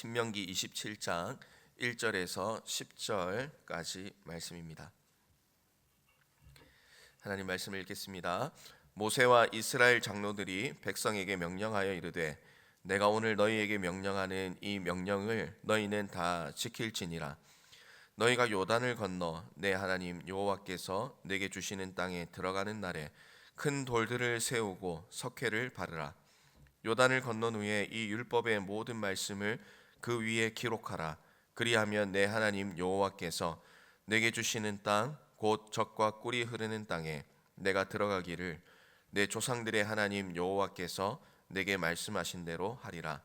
신명기 27장 1절에서 10절까지 말씀입니다. 하나님 말씀을 읽겠습니다. 모세와 이스라엘 장로들이 백성에게 명령하여 이르되 내가 오늘 너희에게 명령하는 이 명령을 너희는 다 지킬지니라. 너희가 요단을 건너 내 하나님 여호와께서 내게 주시는 땅에 들어가는 날에 큰 돌들을 세우고 석회를 바르라. 요단을 건넌 후에 이 율법의 모든 말씀을 그 위에 기록하라. 그리하면 내 하나님 여호와께서 내게 주시는 땅 곧 젖과 꿀이 흐르는 땅에 내가 들어가기를 내 조상들의 하나님 여호와께서 내게 말씀하신 대로 하리라.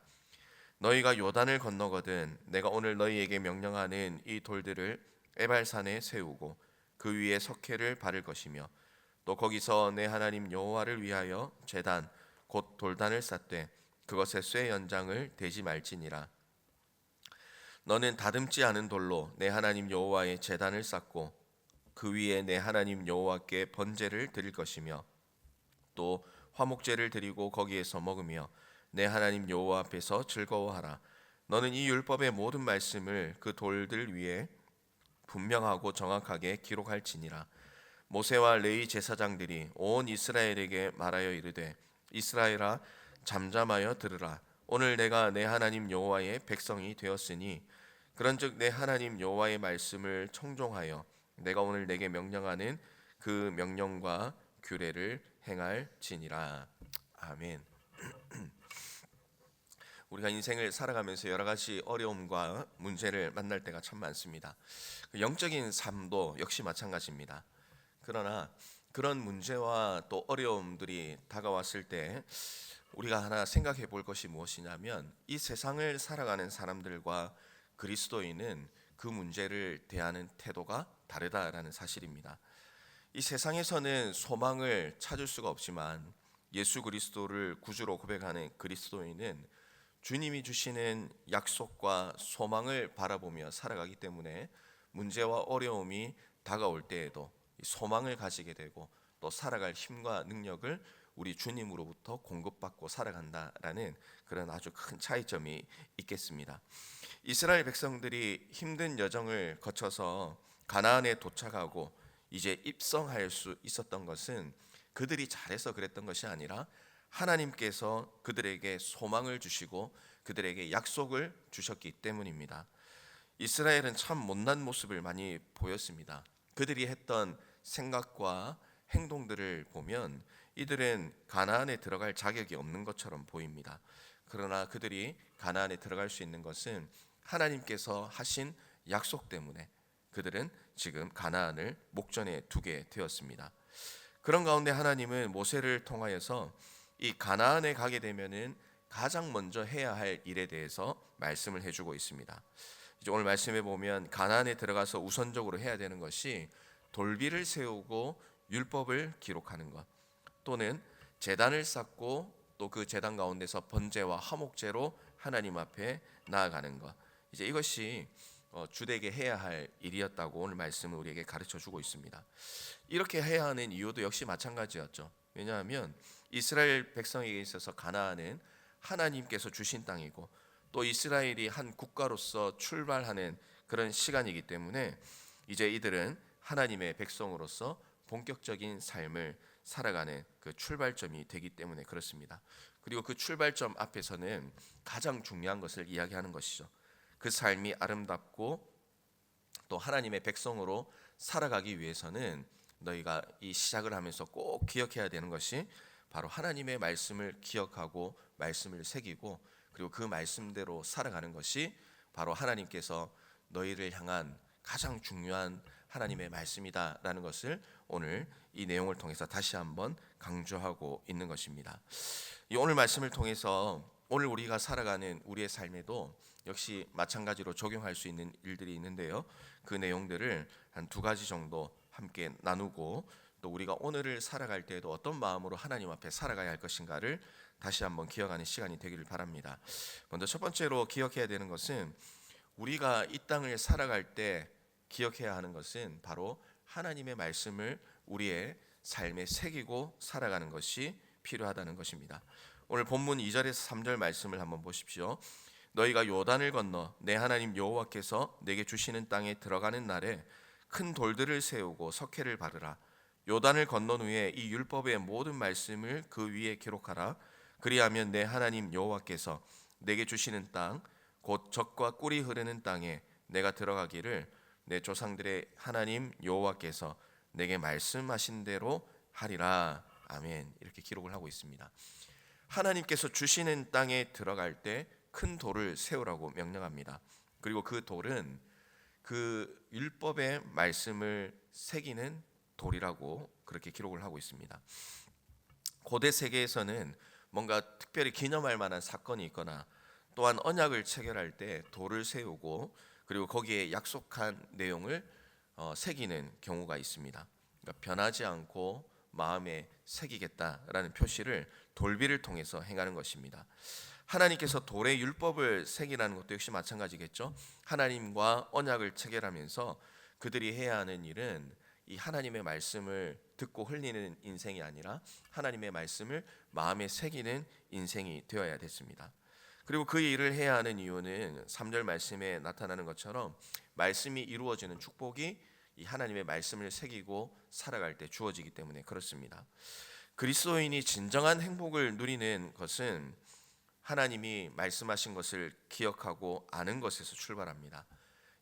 너희가 요단을 건너거든 내가 오늘 너희에게 명령하는 이 돌들을 에발산에 세우고 그 위에 석회를 바를 것이며 또 거기서 내 하나님 여호와를 위하여 제단 곧 돌단을 쌓되 그것에 쇠 연장을 대지 말지니라. 너는 다듬지 않은 돌로 내 하나님 여호와의 제단을 쌓고 그 위에 내 하나님 여호와께 번제를 드릴 것이며 또 화목제를 드리고 거기에서 먹으며 내 하나님 여호와 앞에서 즐거워하라. 너는 이 율법의 모든 말씀을 그 돌들 위에 분명하고 정확하게 기록할지니라. 모세와 레위 제사장들이 온 이스라엘에게 말하여 이르되 이스라엘아 잠잠하여 들으라. 오늘 내가 내 하나님 여호와의 백성이 되었으니 그런즉 내 하나님 여호와의 말씀을 청종하여 내가 오늘 내게 명령하는 그 명령과 규례를 행할지니라. 아멘. 우리가 인생을 살아가면서 여러 가지 어려움과 문제를 만날 때가 참 많습니다. 영적인 삶도 역시 마찬가지입니다. 그러나 그런 문제와 또 어려움들이 다가왔을 때 우리가 하나 생각해 볼 것이 무엇이냐면 이 세상을 살아가는 사람들과 그리스도인은 그 문제를 대하는 태도가 다르다라는 사실입니다. 이 세상에서는 소망을 찾을 수가 없지만 예수 그리스도를 구주로 고백하는 그리스도인은 주님이 주시는 약속과 소망을 바라보며 살아가기 때문에 문제와 어려움이 다가올 때에도 소망을 가지게 되고 또 살아갈 힘과 능력을 우리 주님으로부터 공급받고 살아간다라는 그런 아주 큰 차이점이 있겠습니다. 이스라엘 백성들이 힘든 여정을 거쳐서 가나안에 도착하고 이제 입성할 수 있었던 것은 그들이 잘해서 그랬던 것이 아니라 하나님께서 그들에게 소망을 주시고 그들에게 약속을 주셨기 때문입니다. 이스라엘은 참 못난 모습을 많이 보였습니다. 그들이 했던 생각과 행동들을 보면 이들은 가나안에 들어갈 자격이 없는 것처럼 보입니다. 그러나 그들이 가나안에 들어갈 수 있는 것은 하나님께서 하신 약속 때문에 그들은 지금 가나안을 목전에 두게 되었습니다. 그런 가운데 하나님은 모세를 통하여서 이 가나안에 가게 되면은 가장 먼저 해야 할 일에 대해서 말씀을 해주고 있습니다. 이제 오늘 말씀에 보면 가나안에 들어가서 우선적으로 해야 되는 것이 돌비를 세우고 율법을 기록하는 것, 또는 제단을 쌓고 또 그 제단 가운데서 번제와 화목제로 하나님 앞에 나아가는 것. 이제 이것이 주되게 해야 할 일이었다고 오늘 말씀은 우리에게 가르쳐 주고 있습니다. 이렇게 해야 하는 이유도 역시 마찬가지였죠. 왜냐하면 이스라엘 백성에게 있어서 가나안은 하나님께서 주신 땅이고 또 이스라엘이 한 국가로서 출발하는 그런 시간이기 때문에 이제 이들은 하나님의 백성으로서 본격적인 삶을 살아가는 그 출발점이 되기 때문에 그렇습니다. 그리고 그 출발점 앞에서는 가장 중요한 것을 이야기하는 것이죠. 그 삶이 아름답고 또 하나님의 백성으로 살아가기 위해서는 너희가 이 시작을 하면서 꼭 기억해야 되는 것이 바로 하나님의 말씀을 기억하고 말씀을 새기고 그리고 그 말씀대로 살아가는 것이 바로 하나님께서 너희를 향한 가장 중요한 하나님의 말씀이다라는 것을 오늘 이 내용을 통해서 다시 한번 강조하고 있는 것입니다. 이 오늘 말씀을 통해서 오늘 우리가 살아가는 우리의 삶에도 역시 마찬가지로 적용할 수 있는 일들이 있는데요. 그 내용들을 한 두 가지 정도 함께 나누고 또 우리가 오늘을 살아갈 때에도 어떤 마음으로 하나님 앞에 살아가야 할 것인가를 다시 한번 기억하는 시간이 되기를 바랍니다. 먼저 첫 번째로 기억해야 되는 것은 우리가 이 땅을 살아갈 때 기억해야 하는 것은 바로 하나님의 말씀을 우리의 삶에 새기고 살아가는 것이 필요하다는 것입니다. 오늘 본문 2절에서 3절 말씀을 한번 보십시오. 너희가 요단을 건너 내 하나님 여호와께서 내게 주시는 땅에 들어가는 날에 큰 돌들을 세우고 석회를 바르라. 요단을 건넌 후에 이 율법의 모든 말씀을 그 위에 기록하라. 그리하면 내 하나님 여호와께서 내게 주시는 땅 곧 젖과 꿀이 흐르는 땅에 내가 들어가기를 내 조상들의 하나님 여호와께서 내게 말씀하신 대로 하리라. 아멘. 이렇게 기록을 하고 있습니다. 하나님께서 주시는 땅에 들어갈 때 큰 돌을 세우라고 명령합니다. 그리고 그 돌은 그 율법의 말씀을 새기는 돌이라고 그렇게 기록을 하고 있습니다. 고대 세계에서는 뭔가 특별히 기념할 만한 사건이 있거나 또한 언약을 체결할 때 돌을 세우고 그리고 거기에 약속한 내용을 새기는 경우가 있습니다. 그러니까 변하지 않고 마음에 새기겠다라는 표시를 돌비를 통해서 행하는 것입니다. 하나님께서 돌의 율법을 새기라는 것도 역시 마찬가지겠죠. 하나님과 언약을 체결하면서 그들이 해야 하는 일은 이 하나님의 말씀을 듣고 흘리는 인생이 아니라 하나님의 말씀을 마음에 새기는 인생이 되어야 됐습니다. 그리고 그 일을 해야 하는 이유는 3절 말씀에 나타나는 것처럼 말씀이 이루어지는 축복이 이 하나님의 말씀을 새기고 살아갈 때 주어지기 때문에 그렇습니다. 그리스도인이 진정한 행복을 누리는 것은 하나님이 말씀하신 것을 기억하고 아는 것에서 출발합니다.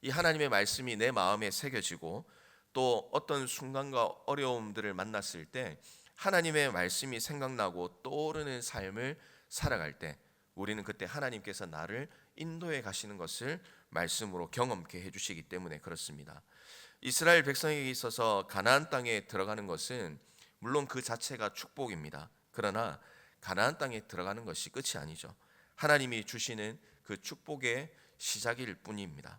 이 하나님의 말씀이 내 마음에 새겨지고 또 어떤 순간과 어려움들을 만났을 때 하나님의 말씀이 생각나고 떠오르는 삶을 살아갈 때 우리는 그때 하나님께서 나를 인도해 가시는 것을 말씀으로 경험케 해주시기 때문에 그렇습니다. 이스라엘 백성에게 있어서 가나안 땅에 들어가는 것은 물론 그 자체가 축복입니다. 그러나 가나안 땅에 들어가는 것이 끝이 아니죠. 하나님이 주시는 그 축복의 시작일 뿐입니다.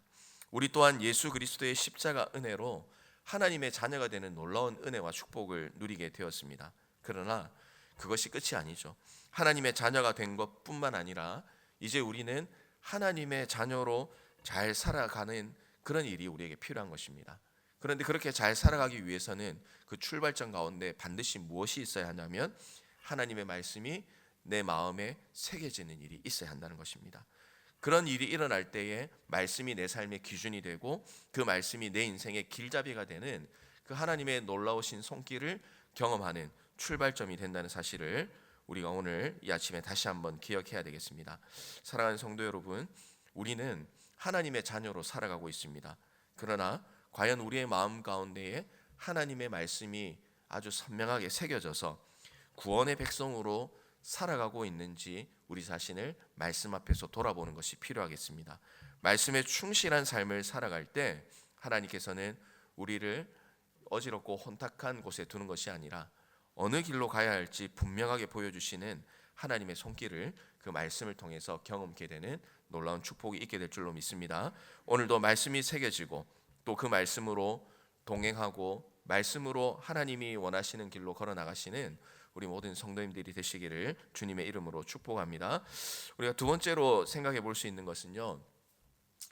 우리 또한 예수 그리스도의 십자가 은혜로 하나님의 자녀가 되는 놀라운 은혜와 축복을 누리게 되었습니다. 그러나 그것이 끝이 아니죠. 하나님의 자녀가 된 것뿐만 아니라 이제 우리는 하나님의 자녀로 잘 살아가는 그런 일이 우리에게 필요한 것입니다. 그런데 그렇게 잘 살아가기 위해서는 그 출발점 가운데 반드시 무엇이 있어야 하냐면 하나님의 말씀이 내 마음에 새겨지는 일이 있어야 한다는 것입니다. 그런 일이 일어날 때에 말씀이 내 삶의 기준이 되고 그 말씀이 내 인생의 길잡이가 되는 그 하나님의 놀라우신 손길을 경험하는 출발점이 된다는 사실을 우리가 오늘 이 아침에 다시 한번 기억해야 되겠습니다. 사랑하는 성도 여러분, 우리는 하나님의 자녀로 살아가고 있습니다. 그러나 과연 우리의 마음 가운데에 하나님의 말씀이 아주 선명하게 새겨져서 구원의 백성으로 살아가고 있는지 우리 자신을 말씀 앞에서 돌아보는 것이 필요하겠습니다. 말씀에 충실한 삶을 살아갈 때 하나님께서는 우리를 어지럽고 혼탁한 곳에 두는 것이 아니라 어느 길로 가야 할지 분명하게 보여주시는 하나님의 손길을 그 말씀을 통해서 경험케 되는 놀라운 축복이 있게 될 줄로 믿습니다. 오늘도 말씀이 새겨지고 또 그 말씀으로 동행하고 말씀으로 하나님이 원하시는 길로 걸어 나가시는 우리 모든 성도님들이 되시기를 주님의 이름으로 축복합니다. 우리가 두 번째로 생각해 볼 수 있는 것은요,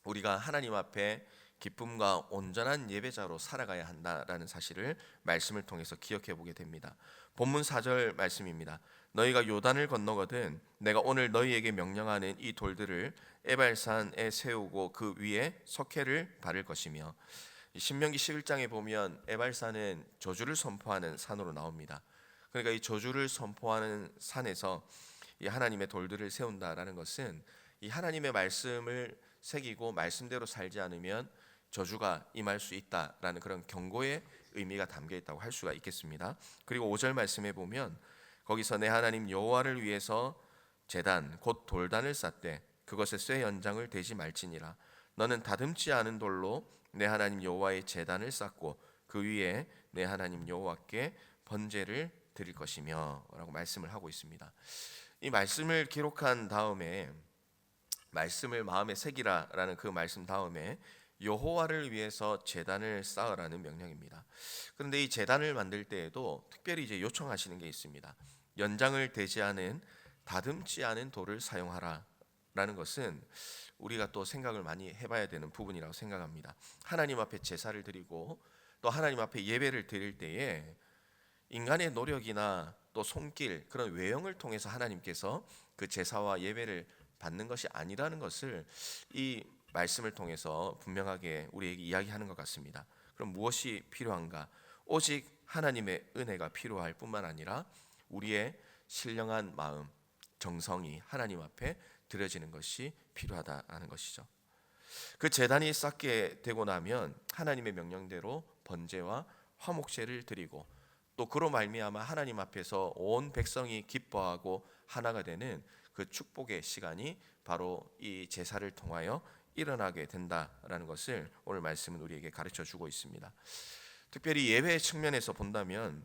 우리가 하나님 앞에 기쁨과 온전한 예배자로 살아가야 한다라는 사실을 말씀을 통해서 기억해 보게 됩니다. 본문 4절 말씀입니다. 너희가 요단을 건너거든 내가 오늘 너희에게 명령하는 이 돌들을 에발산에 세우고 그 위에 석회를 바를 것이며, 신명기 11장에 보면 에발산은 저주를 선포하는 산으로 나옵니다. 그러니까 이 저주를 선포하는 산에서 이 하나님의 돌들을 세운다라는 것은 이 하나님의 말씀을 새기고 말씀대로 살지 않으면 저주가 임할 수 있다라는 그런 경고의 의미가 담겨 있다고 할 수가 있겠습니다. 그리고 5절 말씀에 보면 거기서 내 하나님 여호와를 위해서 제단 곧 돌단을 쌓되 그것에 쇠 연장을 대지 말지니라. 너는 다듬지 않은 돌로 내 하나님 여호와의 제단을 쌓고 그 위에 내 하나님 여호와께 번제를 드릴 것이며 라고 말씀을 하고 있습니다. 이 말씀을 기록한 다음에 말씀을 마음에 새기라라는 그 말씀 다음에 여호와를 위해서 제단을 쌓으라는 명령입니다. 그런데 이 제단을 만들 때에도 특별히 이제 요청하시는 게 있습니다. 연장을 대지 않은 다듬지 않은 돌을 사용하라라는 것은 우리가 또 생각을 많이 해봐야 되는 부분이라고 생각합니다. 하나님 앞에 제사를 드리고 또 하나님 앞에 예배를 드릴 때에 인간의 노력이나 또 손길 그런 외형을 통해서 하나님께서 그 제사와 예배를 받는 것이 아니라는 것을 이 말씀을 통해서 분명하게 우리에게 이야기하는 것 같습니다. 그럼 무엇이 필요한가? 오직 하나님의 은혜가 필요할 뿐만 아니라 우리의 신령한 마음, 정성이 하나님 앞에 드려지는 것이 필요하다는 것이죠. 그 제단이 쌓게 되고 나면 하나님의 명령대로 번제와 화목제를 드리고 또 그로 말미암아 하나님 앞에서 온 백성이 기뻐하고 하나가 되는 그 축복의 시간이 바로 이 제사를 통하여 일어나게 된다라는 것을 오늘 말씀은 우리에게 가르쳐 주고 있습니다. 특별히 예배 측면에서 본다면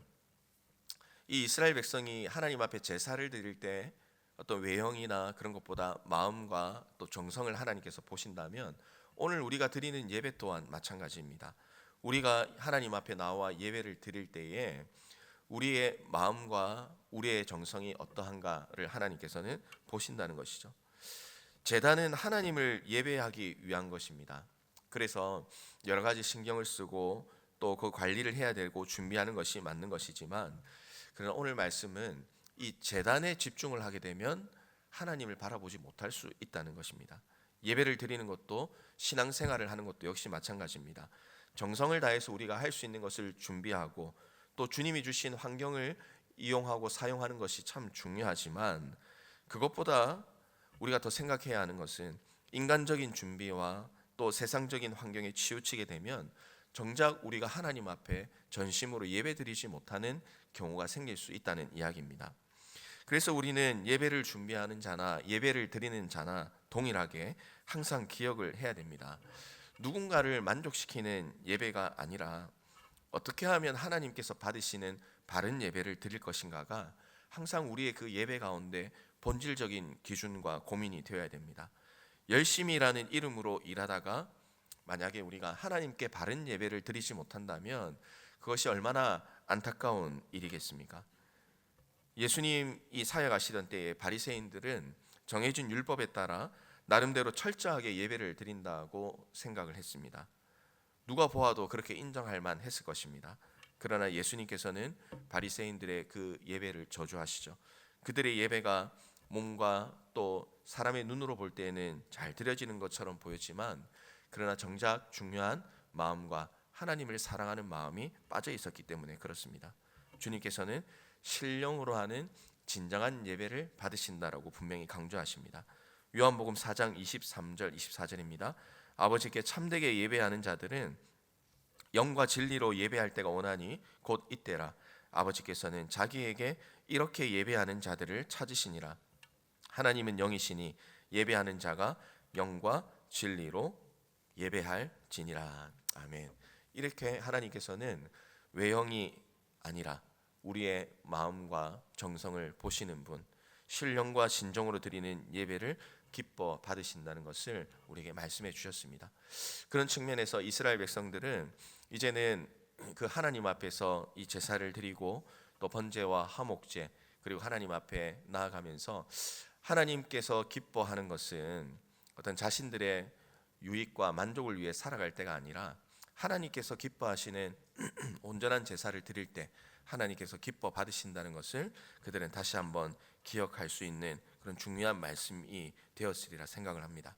이 이스라엘 백성이 하나님 앞에 제사를 드릴 때 어떤 외형이나 그런 것보다 마음과 또 정성을 하나님께서 보신다면 오늘 우리가 드리는 예배 또한 마찬가지입니다. 우리가 하나님 앞에 나와 예배를 드릴 때에 우리의 마음과 우리의 정성이 어떠한가를 하나님께서는 보신다는 것이죠. 제단은 하나님을 예배하기 위한 것입니다. 그래서 여러 가지 신경을 쓰고 또 그 관리를 해야 되고 준비하는 것이 맞는 것이지만, 그러나 오늘 말씀은 이 제단에 집중을 하게 되면 하나님을 바라보지 못할 수 있다는 것입니다. 예배를 드리는 것도 신앙생활을 하는 것도 역시 마찬가지입니다. 정성을 다해서 우리가 할 수 있는 것을 준비하고 또 주님이 주신 환경을 이용하고 사용하는 것이 참 중요하지만, 그것보다 우리가 더 생각해야 하는 것은 인간적인 준비와 또 세상적인 환경에 치우치게 되면 정작 우리가 하나님 앞에 전심으로 예배드리지 못하는 경우가 생길 수 있다는 이야기입니다. 그래서 우리는 예배를 준비하는 자나 예배를 드리는 자나 동일하게 항상 기억을 해야 됩니다. 누군가를 만족시키는 예배가 아니라 어떻게 하면 하나님께서 받으시는 바른 예배를 드릴 것인가가 항상 우리의 그 예배 가운데 본질적인 기준과 고민이 되어야 됩니다. 열심히라는 이름으로 일하다가 만약에 우리가 하나님께 바른 예배를 드리지 못한다면 그것이 얼마나 안타까운 일이겠습니까? 예수님이 사역하시던 때에 바리새인들은 정해진 율법에 따라 나름대로 철저하게 예배를 드린다고 생각을 했습니다. 누가 보아도 그렇게 인정할 만했을 것입니다. 그러나 예수님께서는 바리새인들의 그 예배를 저주하시죠. 그들의 예배가 몸과 또 사람의 눈으로 볼 때에는 잘 드려지는 것처럼 보였지만, 그러나 정작 중요한 마음과 하나님을 사랑하는 마음이 빠져 있었기 때문에 그렇습니다. 주님께서는 신령으로 하는 진정한 예배를 받으신다라고 분명히 강조하십니다. 요한복음 4장 23절 24절입니다. 아버지께 참되게 예배하는 자들은 영과 진리로 예배할 때가 오나니 곧 이때라. 아버지께서는 자기에게 이렇게 예배하는 자들을 찾으시니라. 하나님은 영이시니 예배하는 자가 영과 진리로 예배할지니라. 아멘. 이렇게 하나님께서는 외형이 아니라 우리의 마음과 정성을 보시는 분, 신령과 진정으로 드리는 예배를 기뻐 받으신다는 것을 우리에게 말씀해 주셨습니다. 그런 측면에서 이스라엘 백성들은 이제는 그 하나님 앞에서 이 제사를 드리고 또 번제와 화목제 그리고 하나님 앞에 나아가면서 하나님께서 기뻐하는 것은 어떤 자신들의 유익과 만족을 위해 살아갈 때가 아니라 하나님께서 기뻐하시는 온전한 제사를 드릴 때 하나님께서 기뻐 받으신다는 것을 그들은 다시 한번 기억할 수 있는 그런 중요한 말씀이 되었으리라 생각을 합니다.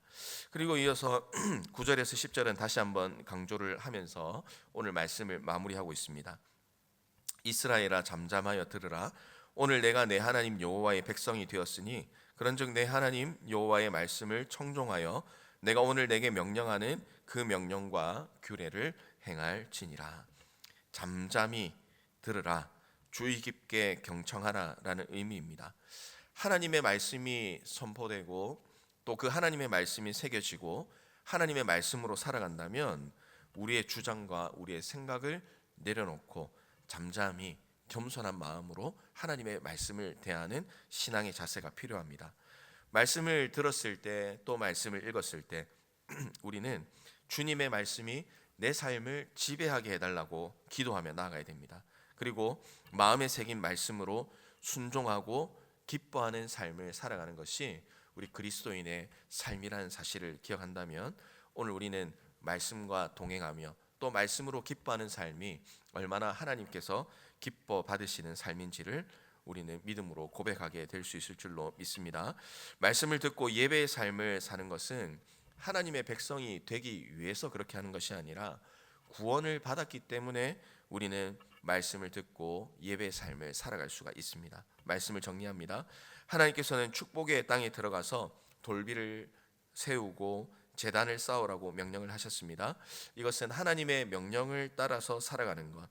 그리고 이어서 9절에서 10절은 다시 한번 강조를 하면서 오늘 말씀을 마무리하고 있습니다. 이스라엘아 잠잠하여 들으라. 오늘 내가 내 하나님 여호와의 백성이 되었으니 그런즉 내 하나님 여호와의 말씀을 청종하여 내가 오늘 내게 명령하는 그 명령과 규례를 행할지니라. 잠잠히 들으라, 주의 깊게 경청하라라는 의미입니다. 하나님의 말씀이 선포되고 또 그 하나님의 말씀이 새겨지고 하나님의 말씀으로 살아간다면 우리의 주장과 우리의 생각을 내려놓고 잠잠히 겸손한 마음으로 하나님의 말씀을 대하는 신앙의 자세가 필요합니다. 말씀을 들었을 때 또 말씀을 읽었을 때 우리는 주님의 말씀이 내 삶을 지배하게 해달라고 기도하며 나아가야 됩니다. 그리고 마음에 새긴 말씀으로 순종하고 기뻐하는 삶을 살아가는 것이 우리 그리스도인의 삶이라는 사실을 기억한다면 오늘 우리는 말씀과 동행하며 또 말씀으로 기뻐하는 삶이 얼마나 하나님께서 기뻐 받으시는 삶인지를 우리는 믿음으로 고백하게 될 수 있을 줄로 믿습니다. 말씀을 듣고 예배의 삶을 사는 것은 하나님의 백성이 되기 위해서 그렇게 하는 것이 아니라 구원을 받았기 때문에 우리는 말씀을 듣고 예배의 삶을 살아갈 수가 있습니다. 말씀을 정리합니다. 하나님께서는 축복의 땅에 들어가서 돌비를 세우고 제단을 쌓으라고 명령을 하셨습니다. 이것은 하나님의 명령을 따라서 살아가는 것,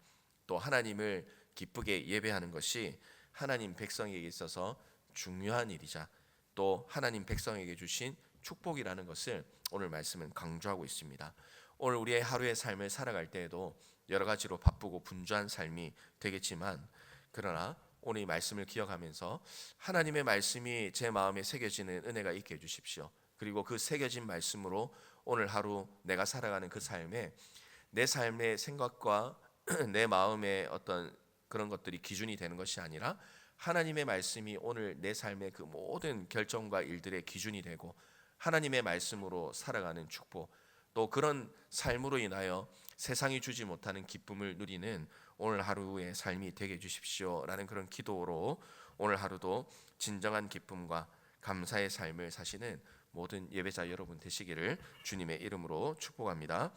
또 하나님을 기쁘게 예배하는 것이 하나님 백성에게 있어서 중요한 일이자 또 하나님 백성에게 주신 축복이라는 것을 오늘 말씀은 강조하고 있습니다. 오늘 우리의 하루의 삶을 살아갈 때에도 여러 가지로 바쁘고 분주한 삶이 되겠지만, 그러나 오늘 이 말씀을 기억하면서 하나님의 말씀이 제 마음에 새겨지는 은혜가 있게 해주십시오. 그리고 그 새겨진 말씀으로 오늘 하루 내가 살아가는 그 삶에 내 삶의 생각과 내 마음의 어떤 그런 것들이 기준이 되는 것이 아니라 하나님의 말씀이 오늘 내 삶의 그 모든 결정과 일들의 기준이 되고 하나님의 말씀으로 살아가는 축복, 또 그런 삶으로 인하여 세상이 주지 못하는 기쁨을 누리는 오늘 하루의 삶이 되게 해주십시오라는 그런 기도로 오늘 하루도 진정한 기쁨과 감사의 삶을 사시는 모든 예배자 여러분 되시기를 주님의 이름으로 축복합니다.